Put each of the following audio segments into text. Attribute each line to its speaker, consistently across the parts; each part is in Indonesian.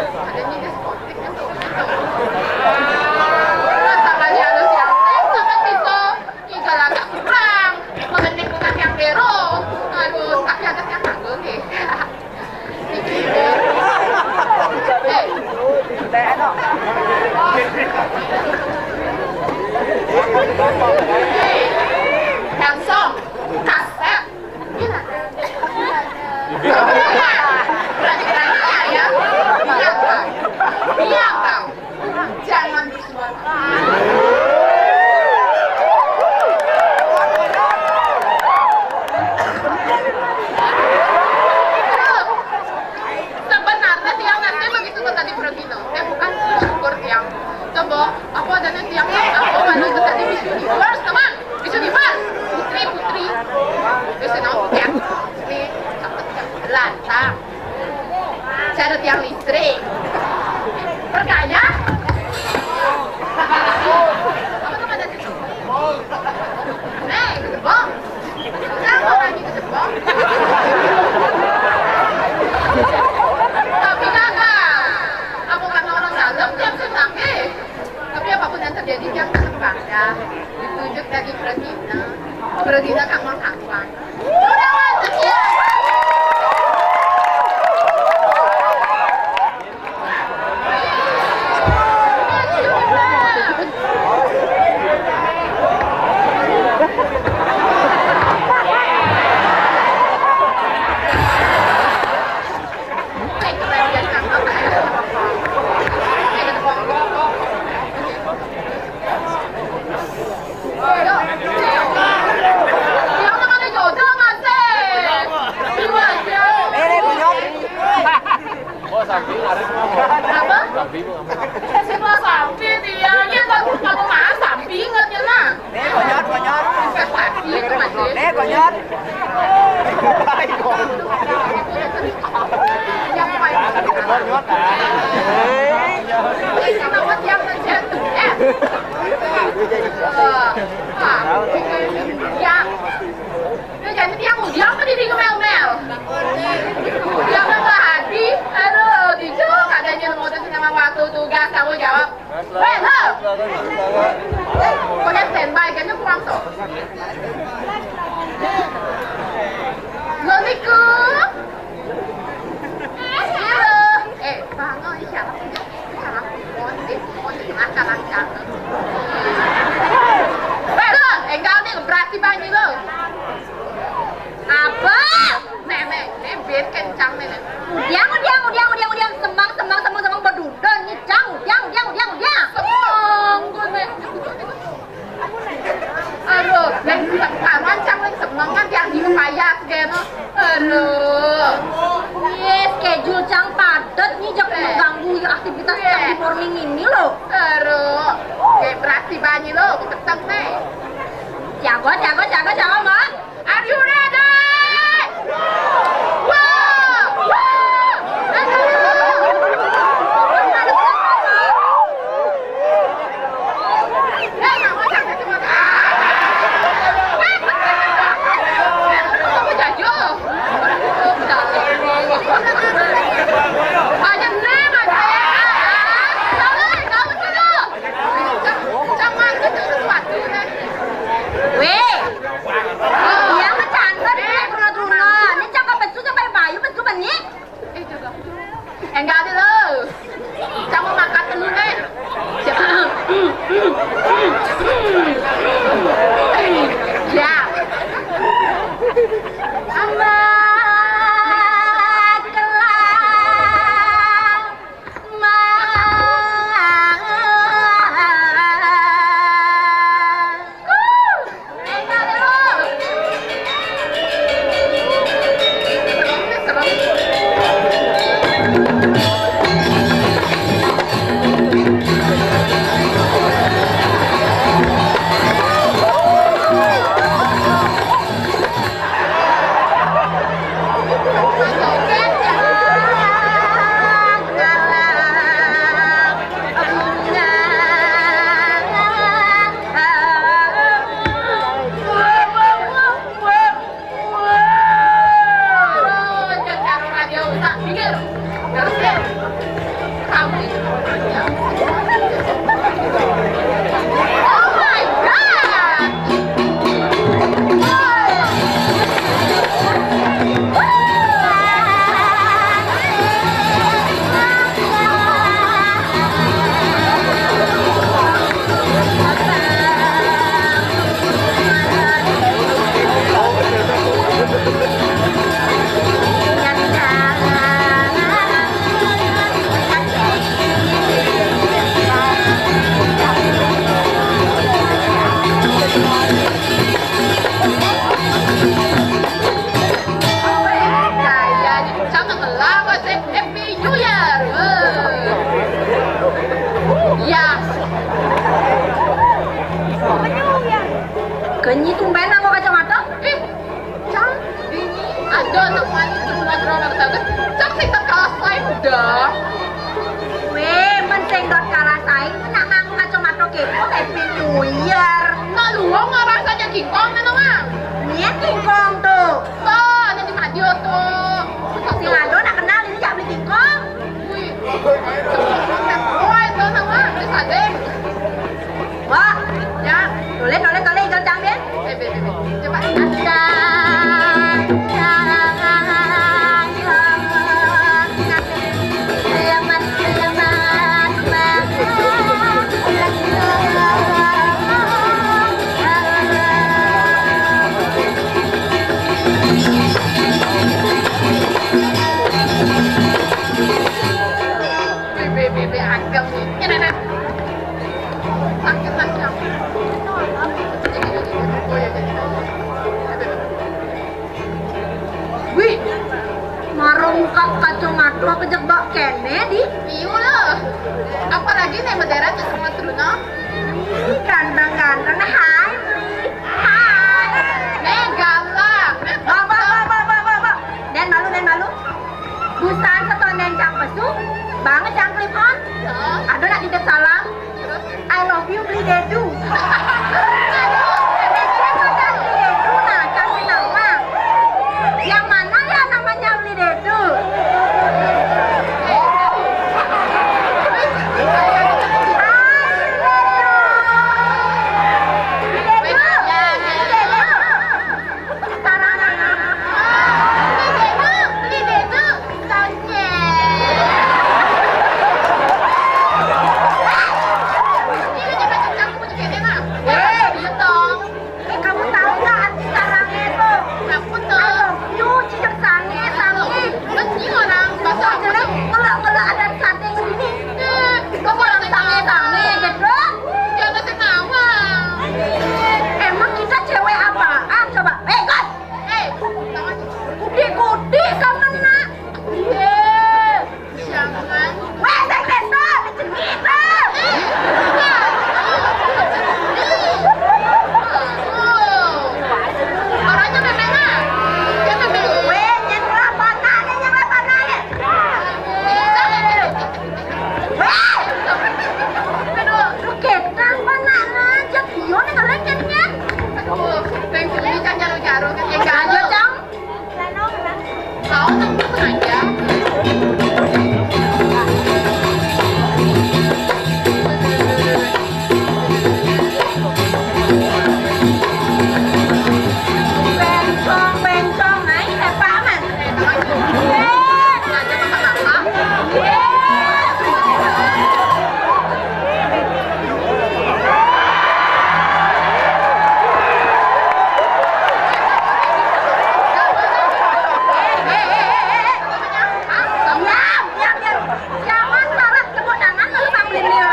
Speaker 1: Adanya diskotik kan tuh. Sakali halus yang sangat itu igal agak kurang. Mengenai bukan yang bero. Aduh, tapi ada yang tanggung nih. Langsung kaset. Berani-berani ya. Biar kau. Jangan disuarakan. Sebenarnya tiang nanti begitu tadi pergi no. Bukan syukur tiang. Coba, apa adanya tiang aku mana tadi Miss Universe teman. Miss Universe. Putri. Bisa nonton. Ini lantang. Cara tiang listrik. Perkaya. Apa tuh ada di situ? Ke Jepang. Kenapa lagi ke Jepang? Tapi kakak, aku karena orang dalam yang senang tapi apapun yang terjadi dia akan bangga. Ditunjuk dari Bredina kamu kapan? Udah masuk ya. Semua sapi dia, kalau mah sapi ingatnya nah.
Speaker 2: Konyot.
Speaker 1: Sapi itu masih.
Speaker 2: Konyot.
Speaker 1: Yang paling konyot. Kenapa yang terjatuh? Ya. Jadi dia mau diam di mel-mel. Dia nggak hadi. Aduh, dijok adanya ngurusin sama waktu tugas tanggung jawab. Lo. Pokoknya standby kayaknya kurang sok. Lo niku. Bangun siapa? Lancar. Lo, enggak nih berarti banyak lo. Apa? Nenek, biar kencang nenek. Udiang, sembang berdudun, nyicang, udiang. Sembang, gue nek. Aduh, nek kawan cang lagi sembang kan yang di kepayas gitu. Aduh.
Speaker 3: Yes, schedule cang padat nih jangan mengganggu aktivitas cang di morning ini loh.
Speaker 1: Aduh, kayak berarti banyak lo, keteng nih.
Speaker 3: Jago, Mak.
Speaker 1: Are you ready? Enggak ada lo. Kamu makan dulu nih. Ya. kamu itu. Oh my god. Sama ngelawan Happy New Year. Ya,
Speaker 3: Kenyi tumben aku kacamata.
Speaker 1: Cang, ini ada teman itu ngobrol banget. Cang sih terkalah udah.
Speaker 3: Weh, mending dot kalah saing nak ngaku kacamata kepo Happy New Year.
Speaker 1: Nak luang rasanya King Kong kan mah.
Speaker 3: Nia King Kong tuh.
Speaker 1: Tuh, ada di radio tuh.
Speaker 3: Si Lado nak kenal ini jak beli King Kong.
Speaker 1: Wih, wah itu nama Sadek.
Speaker 3: Wah,
Speaker 1: Ya,
Speaker 3: toleh ikan cangin.
Speaker 1: coba.
Speaker 3: Ada
Speaker 1: Bebe agam nih. Ini nih. Sakit rasanya. Oh ya jadi.
Speaker 3: Wih, marungkak kacamata kejebak kene di
Speaker 1: Iya lah. Apalagi nih Madera sama Truna.
Speaker 3: ganteng-ganteng. Hai, hai.
Speaker 1: Galak.
Speaker 3: Bapak. Den malu. Busan setonden cang pesu, banget cang klipon. Aduh nak titip salam.
Speaker 1: Terus
Speaker 3: I love you beli dedu. Yang mana ya namanya beli dedu? Kamu tahu nggak arti sarangnya itu? I love you, cicak sange, sange. Kalau ada sate sini, kamu orang sange gitu. Emang kita cewek apaan coba? God, kudi kamu nak. Weh, segreso, dicengit. Weh, nyerah panahnya. Weh, lu ketang panahnya, jadi yo nih kalian jadinya. Ayo cang.
Speaker 1: Kau nunggu sengaja.
Speaker 3: Bencong, ay hepa man.
Speaker 1: Sengaja makan apa?
Speaker 3: Jangan salah sebut tangan lalu panggil dia.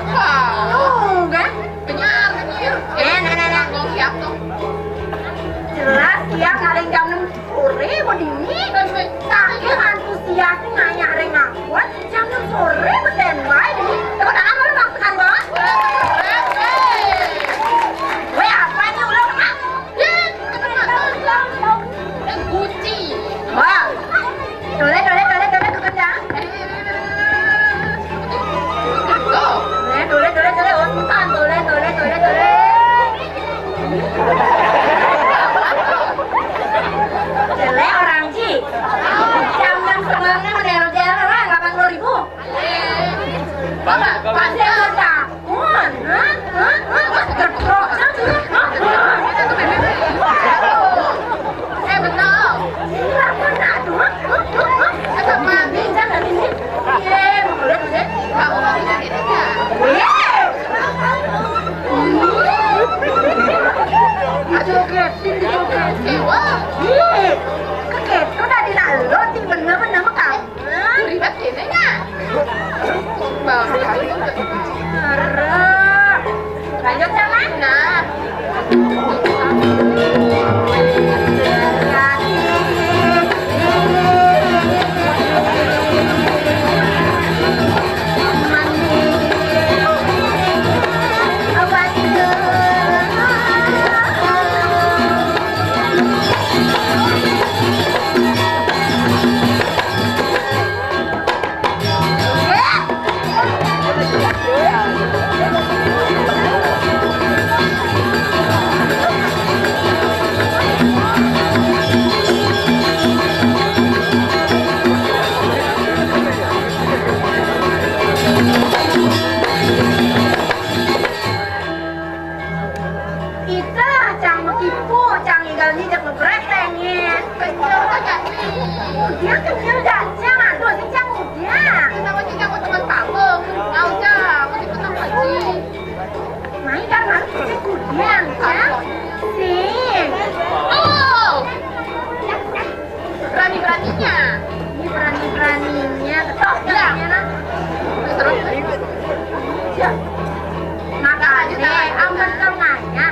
Speaker 1: Wow.
Speaker 3: Pasir bertakun. Terprok.
Speaker 1: Betul.
Speaker 3: Apa nak tu?
Speaker 1: Sama
Speaker 3: Bincang dari sini. Boleh.
Speaker 1: kamu mau bilang ini enggak?
Speaker 3: Jogetin dijogetin.
Speaker 1: Dewa.
Speaker 3: Keketu tadi nak lo di bener-bener mekam.
Speaker 1: Ribet gini enggak? Bang,
Speaker 3: Lanjut jalan.
Speaker 1: nah.
Speaker 3: Itulah cang metipu, cang igal nijak ngebretengin.
Speaker 1: Kecil aja nih.
Speaker 3: Dia kecil jajang, aduh si cang udah.
Speaker 1: Kenapa sih kamu teman kamu? Mau aja, mau ikut sama Haji.
Speaker 3: Main kan harus si kudian, cang. Sing.
Speaker 1: Oh, berani-beraninya.
Speaker 3: Ini berani-beraninya, ketok jalannya.
Speaker 1: Terus,
Speaker 3: Ya. Makanya, aman kau nanya.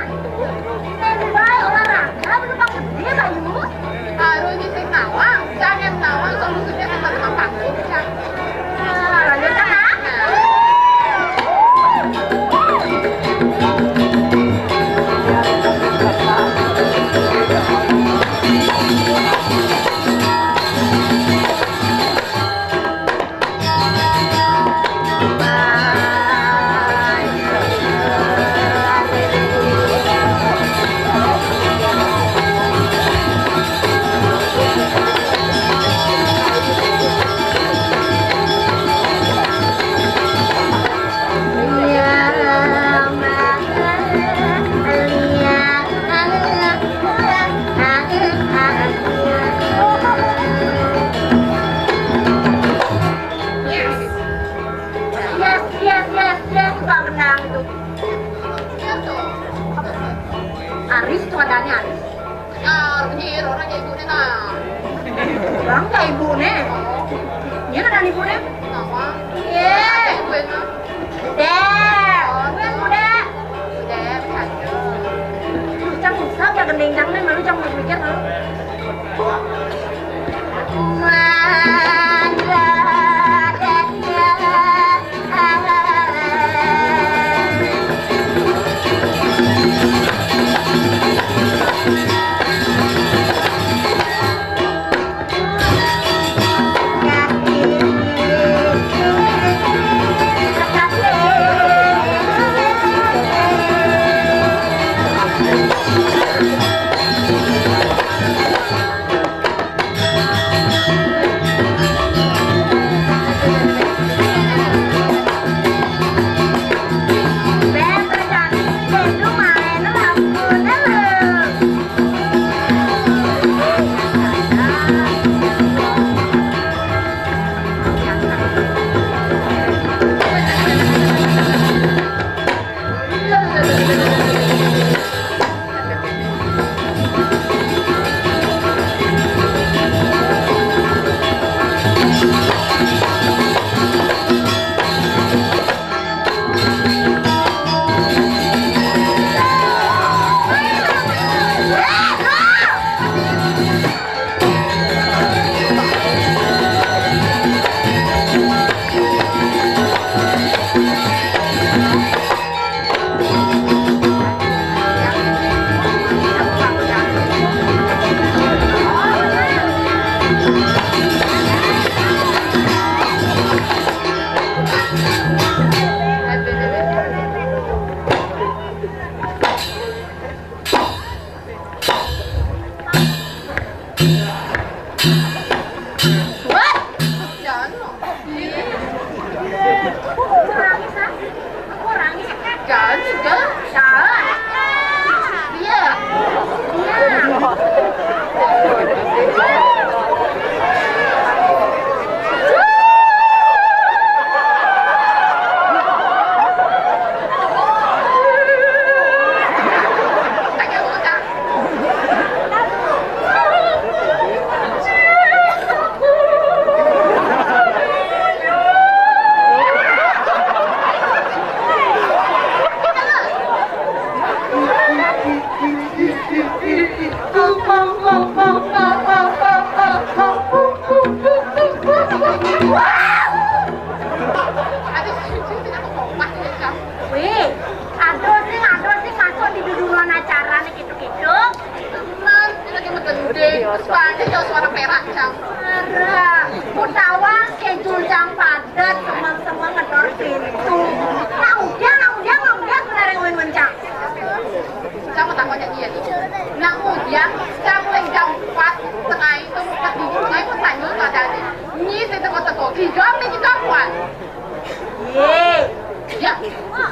Speaker 3: Standby olahraga, belum bangun gede, Bayu.
Speaker 1: harus bisa nawang. Jangan nawang solusinya sama panggung.
Speaker 3: Lanjut sana. Yes, Pak Benang itu. Aris tuh adanya Aris.
Speaker 1: Bener, orangnya ibu nah.
Speaker 3: Bang, kayak ibu nih. Ini ada ibu nih.
Speaker 1: Nawang.
Speaker 3: Iya.
Speaker 1: Ibu itu.
Speaker 3: Deh, udah.
Speaker 1: Udah, bisa.
Speaker 3: Lu cang usah ya gendeng cang nih, malu cang mikir lu. What?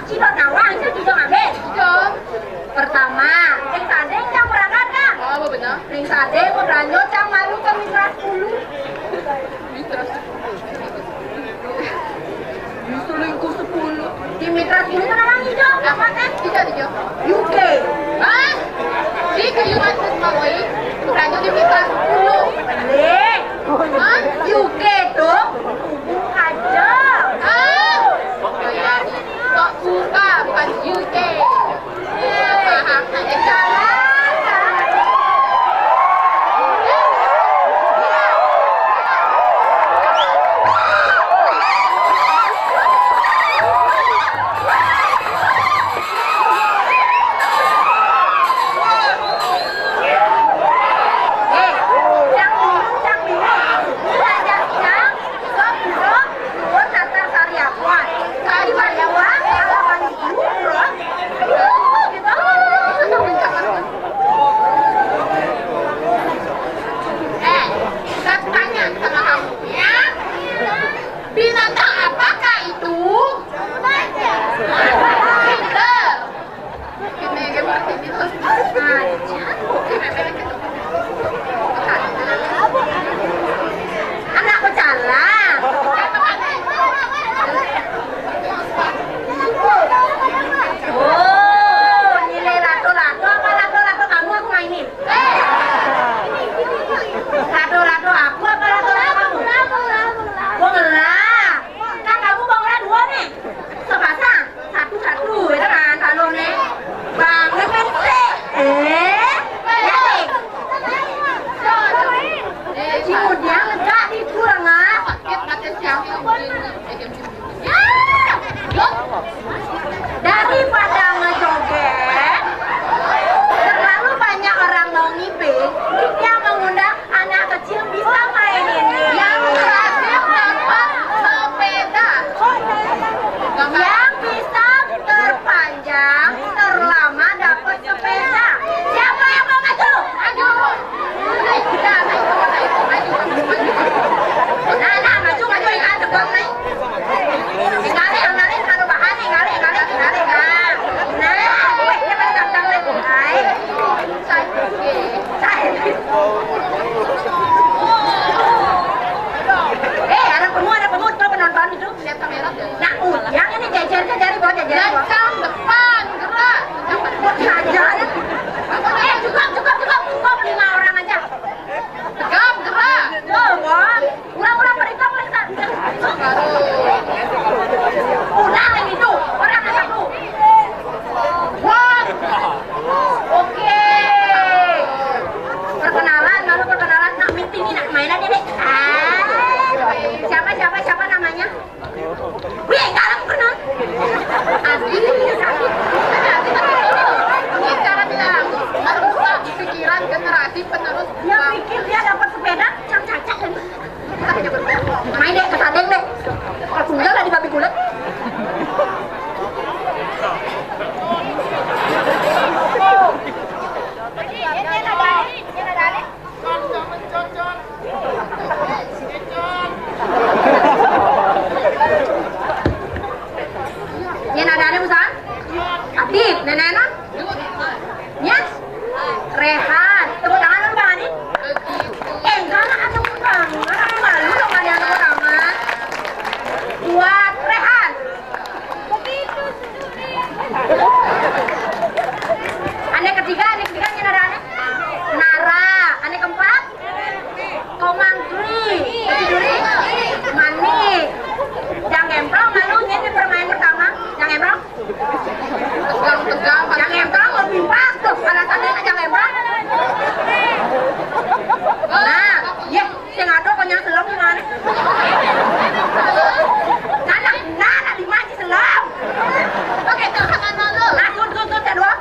Speaker 3: Cidot awang, saya juga ngambil.
Speaker 1: Jom.
Speaker 3: Pertama, ring sadeng cang berangkat kan?
Speaker 1: Oh, apa benar?
Speaker 3: Ring sadeng mau beranjut cang malu ke mitra 10.
Speaker 1: Mitra.
Speaker 3: Selingkuh 10. Di mitra 10 kan orang hijau, apa kan?
Speaker 1: Tidak, tidak.
Speaker 3: UK.
Speaker 1: Hah? Di kayuan Sesmawai, berlanjut di mitra 10.
Speaker 3: Le,
Speaker 1: Hah?
Speaker 3: UK tuh hubung aja.
Speaker 1: Ah, saya kok suka bukan UK. Paham?
Speaker 3: Salah.
Speaker 1: Saya tanya sama kamu ya. Binatang apakah itu? Pinter. Gini, gimana sih itu?
Speaker 3: Anak berjalan. Oh, nilai lato-lato apa lato-lato kamu aku mainin? Lato-lato aku apa lato-lato kamu? Bongelah. Kan kamu bongelah 2 nih. Sepasang. 1-1 itu kan kalau nih. Banget pensek. Ya nih. Kemudian lega itu lah.
Speaker 1: Sakit kata siapa?
Speaker 3: Daripada ngejoget, terlalu banyak orang mau ngiping, dia mengundang anak kecil bisa main ini.
Speaker 1: Yang berhasil dapat sepeda.
Speaker 3: Yang bisa terpanjang, terlama dapat sepeda. Siapa yang mau maju?
Speaker 1: Maju. Naik kuda, naik kuda, naik kuda, maju, maju, maju.
Speaker 3: Nah, maju, ikan terbang nih. Ingali, kalau bahan, ingali, kan. Nah, dia pada datang nih. Hai. Ada pengut, tuh penonton itu.
Speaker 1: Lihat kamera deh.
Speaker 3: Nah, yang ini jajar jari bawah.
Speaker 1: Lencang depan, gerak.
Speaker 3: Buat saja. Cukup 5 orang aja.
Speaker 1: Tegap, gerak.
Speaker 3: Tuh, wah. Ulang berikan pesan. Ulang yang itu. Orang yang satu. One. Oke. Perkenalan. Nak meeting ini nak mainan ini. Siapa namanya? Wih, enggak kenal.
Speaker 1: Adi. Ini cara tidak langsung merusak pikiran generasi penerus.
Speaker 3: Dia pikir dia dapat sepeda, cacat kan? Main deh, kesadeng deh. Kalau tunggal lah di babi kulit. Yan ada usaha? Adit, nenek. Yes. Rehan. Tepuk tangan dulu Bang Adit. Enggak lah, ada utang. Orang malu dong ada yang tepuk tangan. Buat Rehan. Ane ketiga yang ada ane. Nara. Ane keempat. Komangkri. Manik. Yang emprong malunya ini permain pertama. Yang emprong.
Speaker 1: Tegang.
Speaker 3: Yang emprong lebih pas tuh. Alasannya yang emprong. Nah, ya, saya ngado konyang selam gimana? Nah, dimaji selam.
Speaker 1: Oke, tangan dulu.
Speaker 3: Nah, tut, kedua.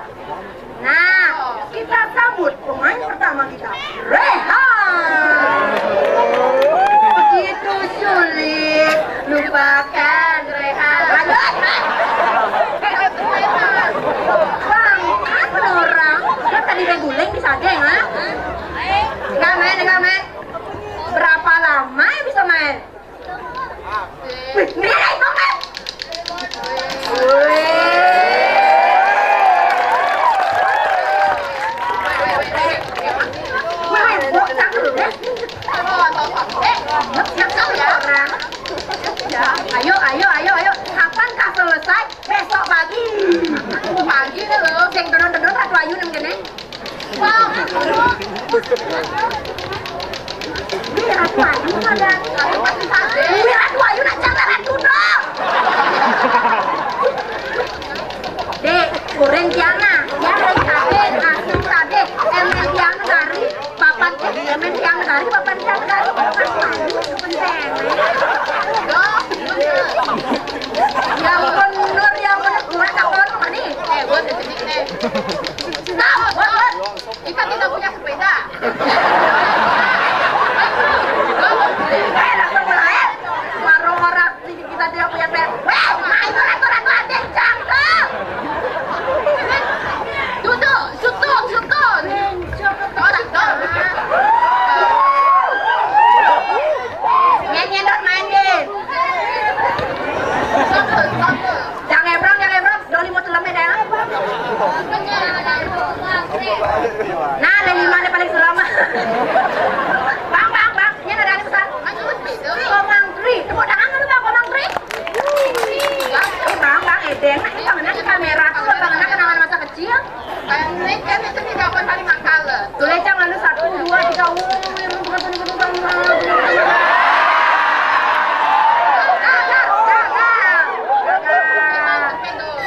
Speaker 3: Nah, kita sambut pemain pertama kita, Rehan. Begitu sulit, lupakan Rehan. Lanjut. Bang, apa orang? Kan tadi reguleng di sadeng, ha? Enggak main. Berapa lama ya bisa main? Wih, ini main. Ratu Ayu ada. Ratu Ayu nak jangan ratu dong. Dek, goreng tiana, ya kade, nasi kade, emen tiang dari papan, emen tiang dari papan tiang dari papan Ayu penting. Ya bener ya bener gue takon mana?
Speaker 1: Gue sedikit nih.
Speaker 3: Stop, what?
Speaker 1: Kita tidak punya sepeda.
Speaker 3: Langsung mulai. Warung orang kita tidak punya sepeda. Wow, main ratu adek jangan.
Speaker 1: Duduk, sutun. Orang dong.
Speaker 3: Nyendot main deh. Jangan ebrang, doli mau telemnya dah. Nah, ada 5 nih paling selama. Bang, ini ada pesan. Komang Tri, tepuk tangan dulu bang, Komang Tri. Bang, Eden, ini tangannya di kamera tuh, tangannya kenangan masa kecil.
Speaker 1: Ini kan itu tidak akan paling makal.
Speaker 3: Tulis jangan lu 1, 2, 3,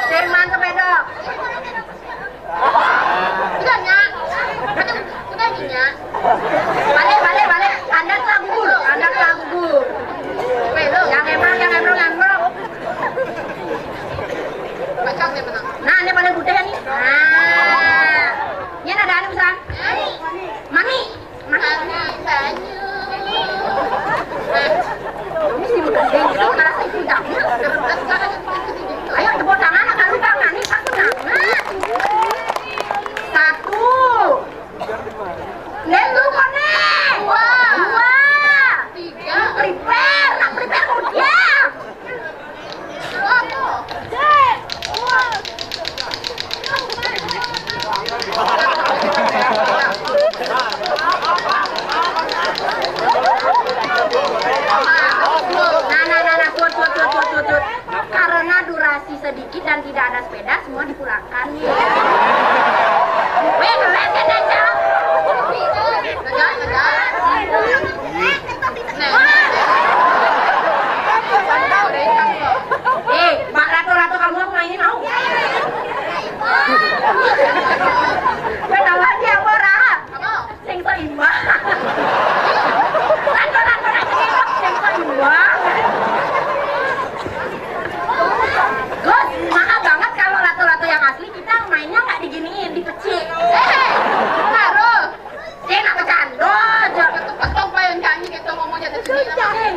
Speaker 3: Firman sepeda. Balik. Anda telah gugur. Yang emrong.
Speaker 1: Macam dia menang.
Speaker 3: Nah, ini paling gede nih. Nah, ini ada pesan. Mami. Ini sih bukan geng gitu, ngerasa itu dapnya. Ayo tepuk tangan, agak lupa nih, satu tangan. 1. Lendu kone. 2.
Speaker 1: 3.
Speaker 3: Prepare kemudian. Nah, tut. Karena durasi sedikit dan tidak ada sepeda, semua dipulangkan. Weh, keren kan aja. Mbak Ratu kamu aku mainin mau? Kenapa aja aku rahab? Sing seimbang. Ratu sing seimbang. Gus, mahal banget kalau ratu-ratu yang asli kita mainnya nggak diginiin, dipecik.
Speaker 1: Taruh.
Speaker 3: Dia nak bercanda aja.
Speaker 1: Ketuk-ketuk yang nyanyi gitu ngomongnya di sini.
Speaker 3: Jangan.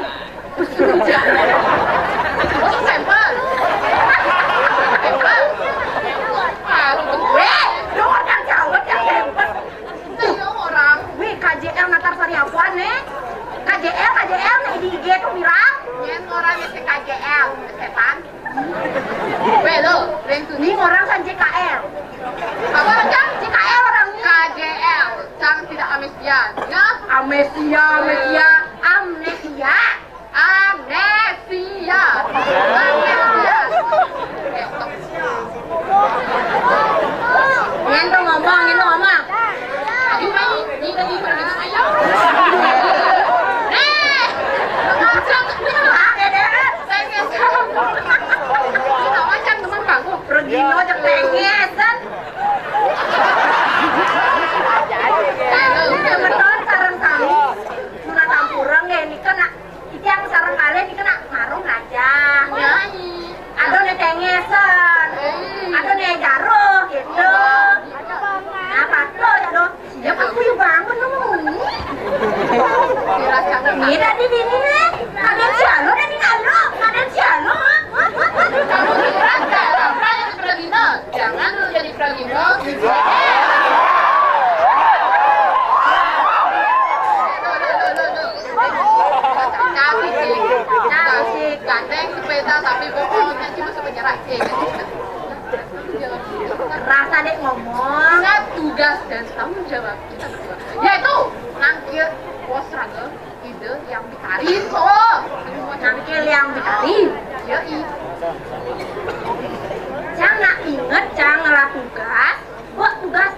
Speaker 1: Oh, sampel.
Speaker 3: Dengarkan jawab yang hebat.
Speaker 1: Orang.
Speaker 3: Wih, KJL natar sariapuan nih. KJL nih di IG tuh viral.
Speaker 1: Yang orangnya si KJL, setan. Weh lo,
Speaker 3: Ini orang kan JKL.
Speaker 1: apa aja?
Speaker 3: JKL orangnya.
Speaker 1: KJL, jangan tidak amnesia. Ya?
Speaker 3: Amnesia. Ini ngomong.
Speaker 1: Ayo main, ini lagi pergi saya. Macam teman kamu.
Speaker 3: Pergi nojek pengesan. Kebetulan sarang kami Nuna Tampurang ya ini kena itu yang sarang kalian ini kena marung aja. Ada nih tengesan, ada nih jaruh gitu. Apa tuh ya dong? Siapa aku yang bangun dong? Ini tadi ini nih. Kalian sialo dan ini halo, kalian sialo.
Speaker 1: Kamu dirasa, apa yang Pragino? Jangan lu jadi Pragino. Cantik, gandeng sepeda tapi pokoknya cuma sepenjara.
Speaker 3: Rasa dek ngomong.
Speaker 1: Ingat tugas dan tanggung jawab kita berdua, yaitu nangkil wasraga ide yang ditarik.
Speaker 3: Nangkil yang ditarik.
Speaker 1: Yoi.
Speaker 3: Jangan inget, jangan tugas. Buat tugas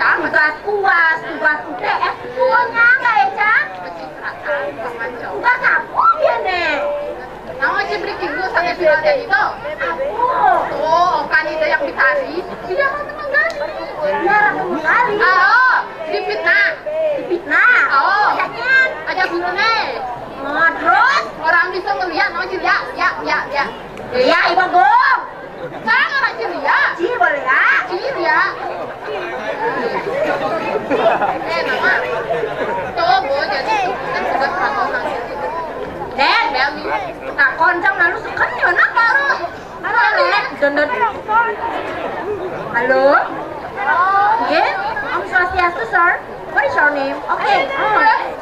Speaker 3: tugas UAS, tugas UTS
Speaker 1: si Raden itu.
Speaker 3: Aku.
Speaker 1: Oh, kan itu yang ditari. Dia Ratu Manggali.
Speaker 3: Dia Ratu Manggali.
Speaker 1: Oh, difitnah.
Speaker 3: Difitnah.
Speaker 1: Oh,
Speaker 3: Ajaknya.
Speaker 1: ada gurunya.
Speaker 3: Oh, terus?
Speaker 1: Orang bisa ngelihat, oh ceria, ya.
Speaker 3: Ya, ibu gong.
Speaker 1: Saya orang ceria.
Speaker 3: Ci boleh ya?
Speaker 1: Ceria. Nama. Coba jadi kan sudah pernah orang
Speaker 3: Den,
Speaker 1: Beli.
Speaker 3: tak koncang lalu sekan ya nak baru. Halo, Dondon. Halo. Yes, Om Swastiastu, sir. What is your name? Okay.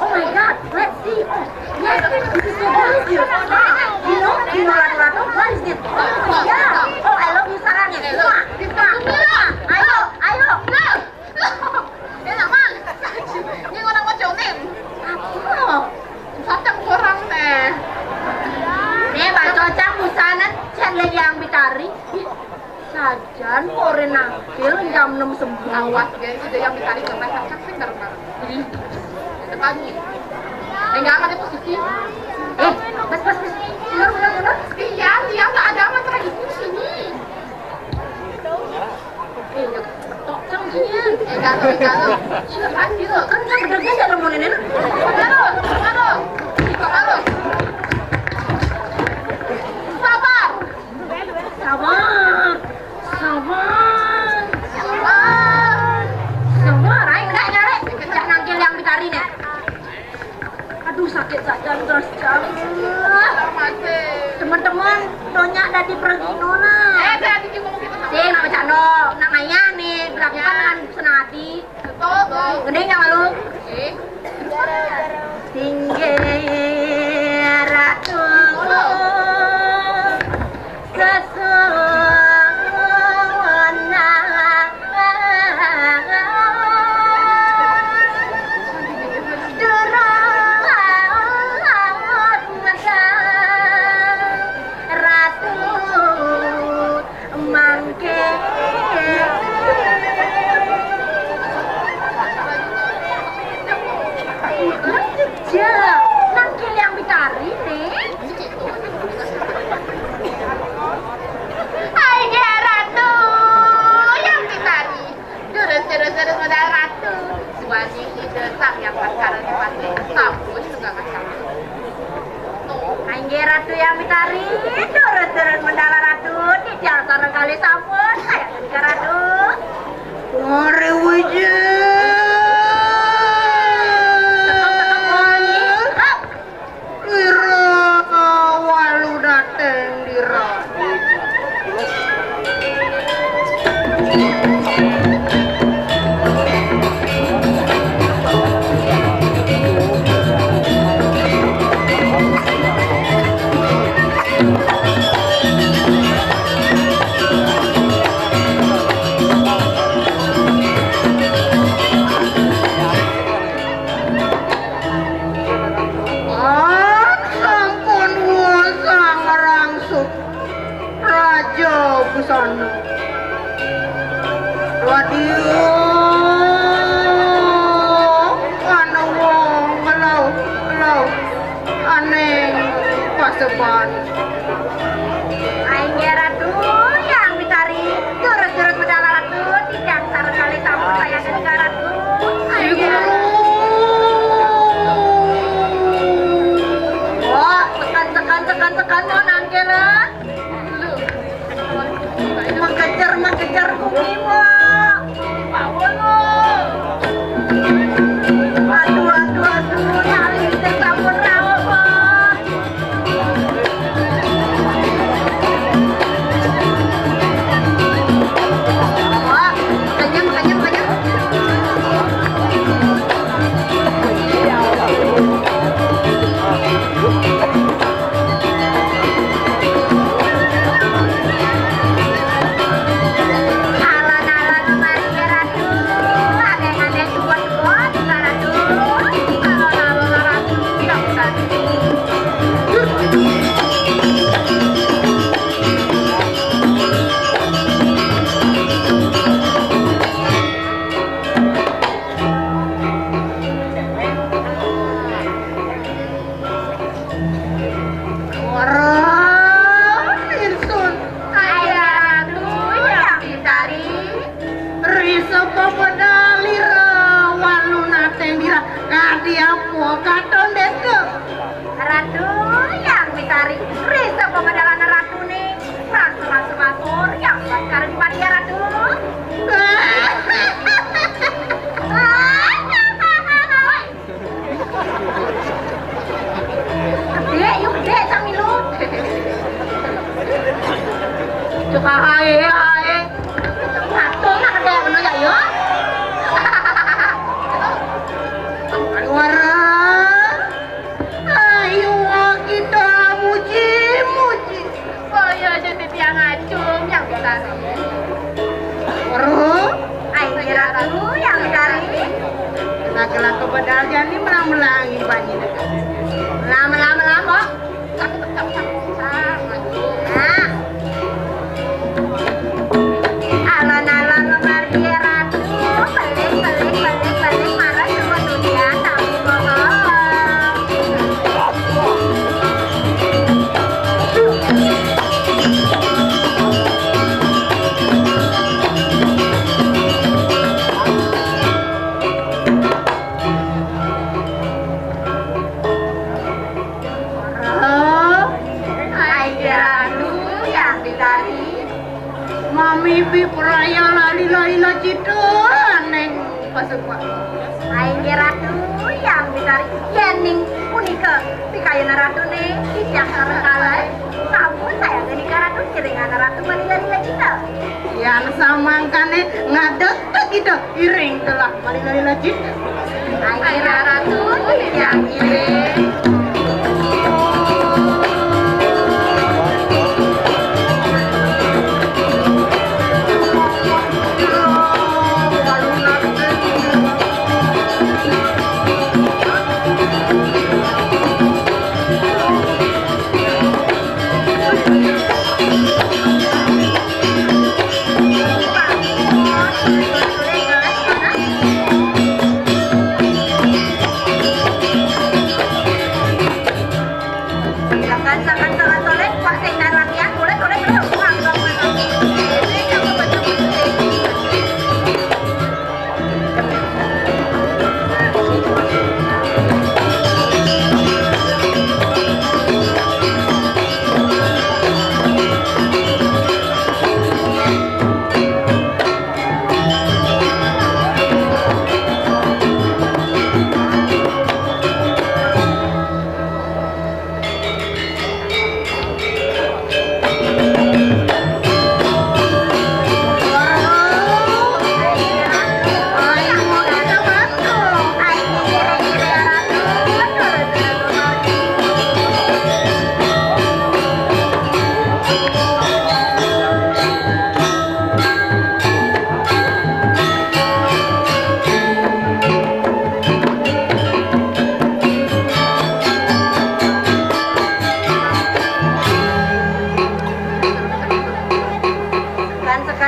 Speaker 3: Oh my God. Let's see. Oh, yes, this is so beautiful. You know Ratu-Ratu? What is it? Yeah. Oh, I love you sarang ya. Ayo.
Speaker 1: Enak man. Ini orang macam ni.
Speaker 3: Aku.
Speaker 1: Sacang orang nih.
Speaker 3: Nih, bacocang busana chat lagi yang bitari. Sajan kore nakil jam 6 sembuh.
Speaker 1: Awas guys, itu yang ditarik ke mereka sih karena depannya. Enggak ada posisi.
Speaker 3: Bas. Benar.
Speaker 1: Dia nggak ada mantra itu di sini.
Speaker 3: Cang sini.
Speaker 1: Kalau. Siapa gitu?
Speaker 3: Kan yang benernya ada mau nenek.
Speaker 1: Harus. Sabar.
Speaker 3: Ayo enggak nyare. Cak nangkil yang ditari nih. Aduh sakit saja terus jam. Teman-teman, donya ada di pergi nona.
Speaker 1: Saya tadi ngomong gitu sama.
Speaker 3: Sih, nak bercanda, nak nanya nih, dilakukan dengan senang hati.
Speaker 1: Betul.
Speaker 3: Gede nggak malu? Tinggi ratuku nangkil yang bitari nih.
Speaker 1: Hai dia ratu yang ditari. Terus modal ratu. Suami di desang yang pacaran di pantai. Sabun juga macam.
Speaker 3: Angge ratu yang bitari, turut mendala ratu, tidak sarang kali sampun, saya ketika ratu. Mari wujud. Walu dateng di ratu. Sampun wusang rangsuk Raja Busana. Radio ana wong ngelau aneh pasepan. Aing ratu yang ditari turut medala ratu tidak sareng kali sampun saya ketika ratu. Wah, tekan mau nangkelan. Mengejar kumiwa. Aduh, nyali sampun rawuh. hae hae. Satu nak ada yang ya yo. Wara. Ayo kita muji-muji.
Speaker 1: Oh ya jadi tiang acung yang ditari.
Speaker 3: Waru, ayo kira dulu yang dari. Laki-laki kebedarnya ini melang-melangi banyak. Lama-lama. Nah. Alon-alon Maria Ratu, balik marah semua dunia tapi bohong. Mami bi peraya lali cito neng pasuk pak. Aing ratu yang ditari yening unika pikayana ratu ne tidak salah kamu sayang ini ratu dengan ratu lali cito. Yang samangkane ngadek gitu iring telah lali cito. Aing ratu yang iring.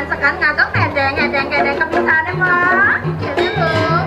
Speaker 3: Sekan ngadong ngedeng keputusannya mah. Jadi tuh.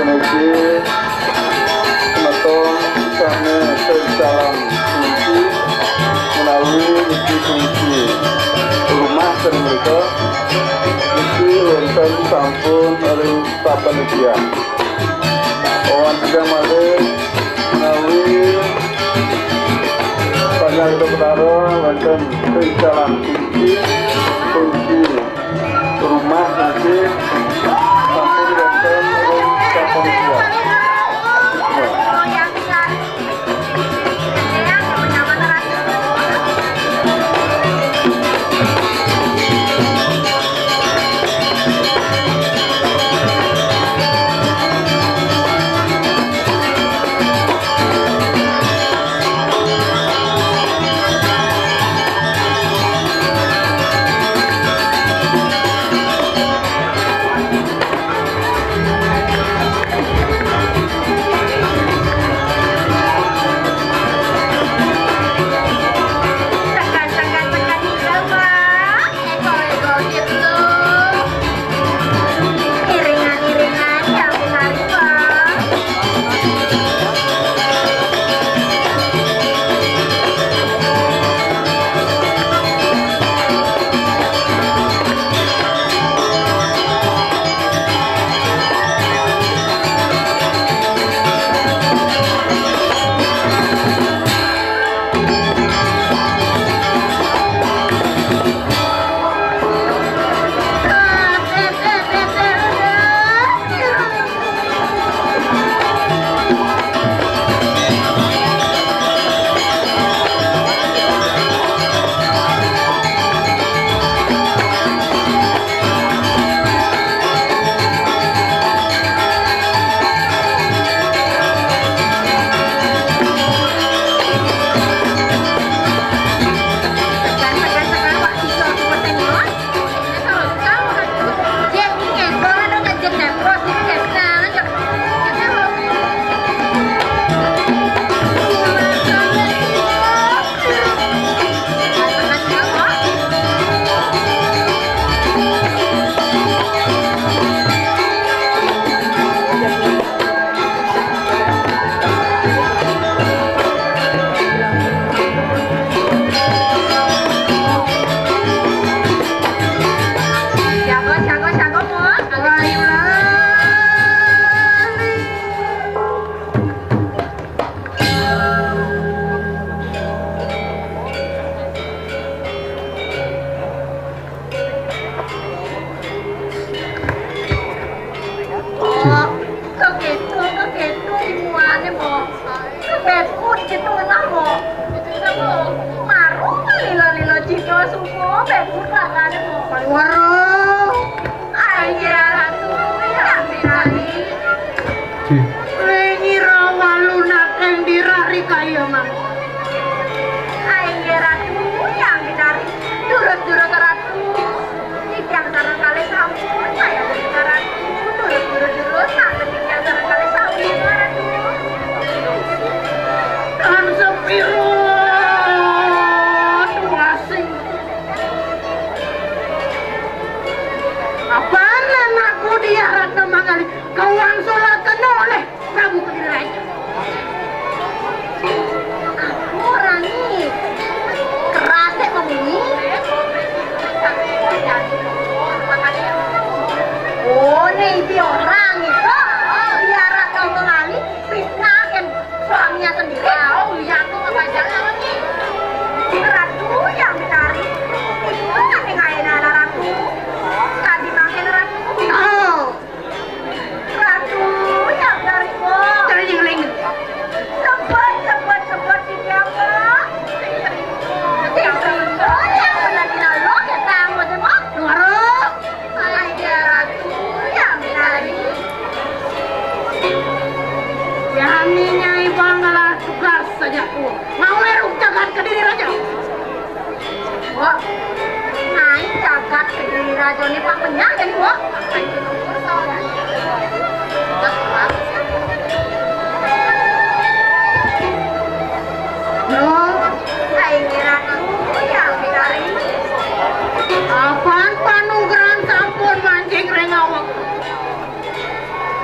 Speaker 2: meniki semeton sane salam kunci menawi iki kunci rumah dan mereka iki wonten sampun oleh panitia. Owan juga malih menawi banyak bertaro wonten salam kunci rumah nanti sampun wonten oleh panitia.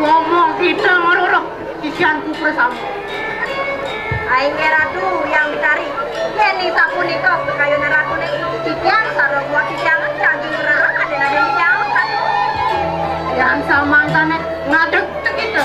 Speaker 1: ngomong kita ngorok isianku bersama.
Speaker 3: Aing ratu yang dicari. Yeni sapunika kekayunan ratu nih. Titiang sarang buat titiangan janjing berang ada di jauh kan.
Speaker 1: Yang sama sana ngadek kita.